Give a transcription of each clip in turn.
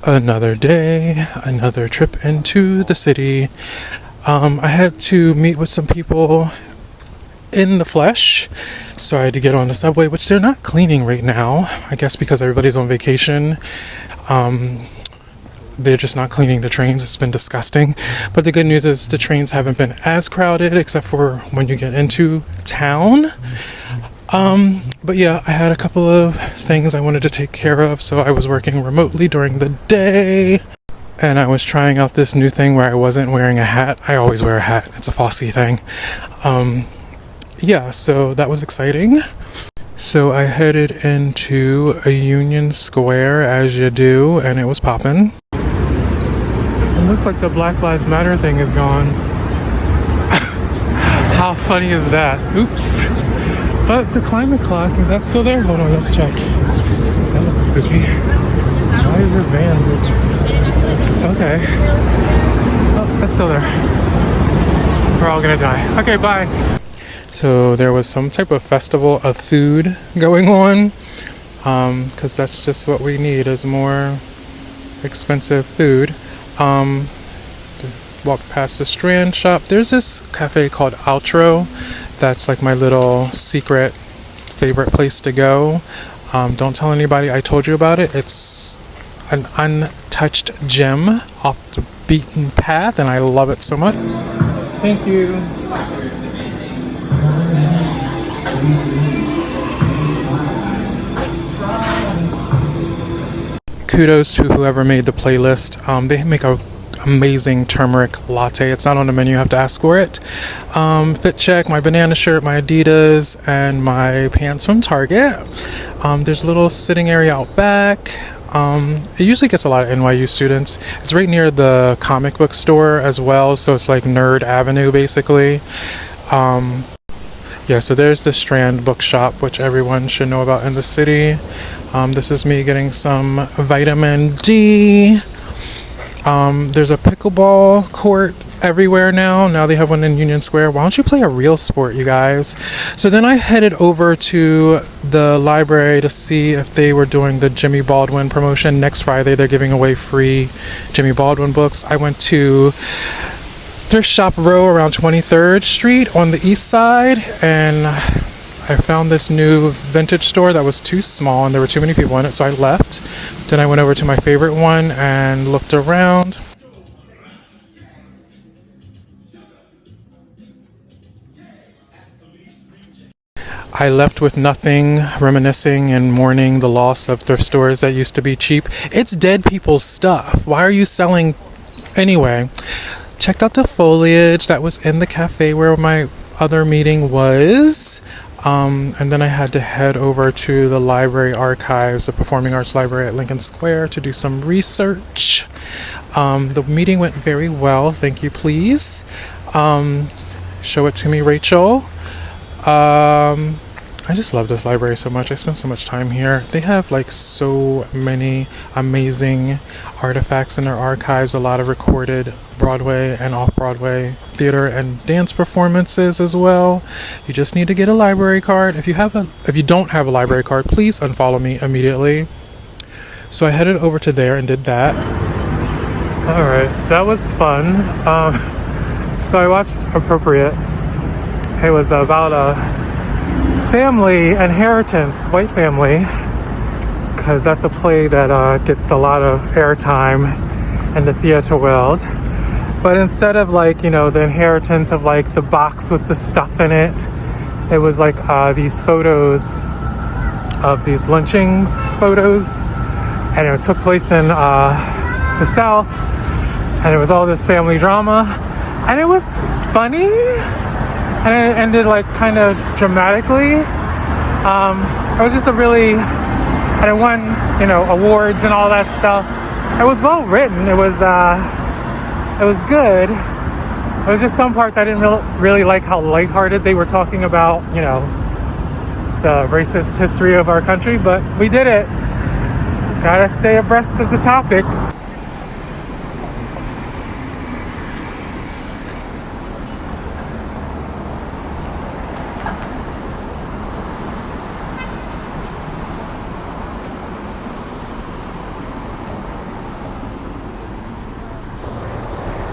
Another day, another trip into the city. I had to meet with some people in the flesh, so I had to get on the subway, which they're not cleaning right now, I guess because everybody's on vacation. They're just not cleaning the trains. It's been disgusting. But the good news is the trains haven't been as crowded, except for when you get into town. But yeah, I had a couple of things I wanted to take care of, so I was working remotely during the day. And I was trying out this new thing where I wasn't wearing a hat. I always wear a hat. It's a Fosse thing. Yeah, so that was exciting. So I headed into a Union Square, as you do, and it was popping. It looks like the Black Lives Matter thing is gone. How funny is that? Oops. But the climate clock, is that still there? Hold on, let's check. That looks spooky. Why is your van just... Okay. Oh, that's still there. We're all gonna die. Okay, bye. So there was some type of festival of food going on, because that's just what we need is more expensive food. Walked past the Strand shop. There's this cafe called Outro. That's like my little secret favorite place to go. Don't tell anybody I told you about it. It's an untouched gem off the beaten path, and I love it so much. Thank you. Kudos to whoever made the playlist. They make a amazing turmeric latte. It's not on the menu, you have to ask for it. Fit check, my banana shirt, my Adidas, and my pants from Target. There's a little sitting area out back. It usually gets a lot of NYU students. It's right near the comic book store as well, so it's like Nerd Avenue basically. Yeah, so there's the Strand bookshop, which everyone should know about in the city. This is me getting some vitamin D. There's a pickleball court everywhere now. Now they have one in Union Square. Why don't you play a real sport, you guys? So then I headed over to the library to see if they were doing the Jimmy Baldwin promotion. Next Friday, they're giving away free Jimmy Baldwin books. I went to Thrift Shop Row around 23rd Street on the east side, and I found this new vintage store that was too small and there were too many people in it, so I left. Then I went over to my favorite one and looked around. I left with nothing, reminiscing and mourning the loss of thrift stores that used to be cheap. It's dead people's stuff. Why are you selling? Anyway, checked out the foliage that was in the cafe where my other meeting was. And then I had to head over to the library archives, the Performing Arts Library at Lincoln Square, to do some research. The meeting went very well. Thank you, please. Show it to me, Rachel. I just love this library so much. I spend so much time here. They have like so many amazing artifacts in their archives, a lot of recorded Broadway and off-Broadway theater and dance performances as well. You just need to get a library card. If you don't have a library card, please unfollow me immediately. So I headed over to there and did that. All right, that was fun. So I watched Appropriate. It was about a family inheritance, white family, because that's a play that gets a lot of airtime in the theater world. But instead of the inheritance of the box with the stuff in it, it was these photos of these lynchings photos, and it took place in the South, and it was all this family drama, and it was funny. And it ended kind of dramatically. It was just and it won, awards and all that stuff. It was well written. It was good. It was just some parts I didn't really like how lighthearted they were talking about, the racist history of our country, but we did it. Gotta stay abreast of the topics.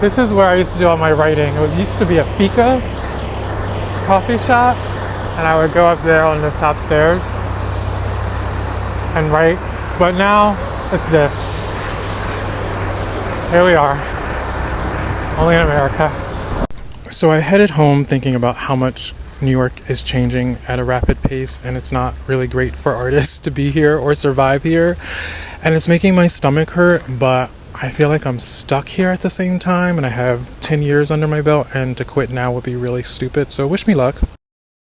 This is where I used to do all my writing. Used to be a fika coffee shop, and I would go up there on the top stairs and write. But now it's this. Here we are, only in America. So I headed home thinking about how much New York is changing at a rapid pace, and it's not really great for artists to be here or survive here. And it's making my stomach hurt, but I feel like I'm stuck here at the same time, and I have 10 years under my belt, and to quit now would be really stupid. So wish me luck.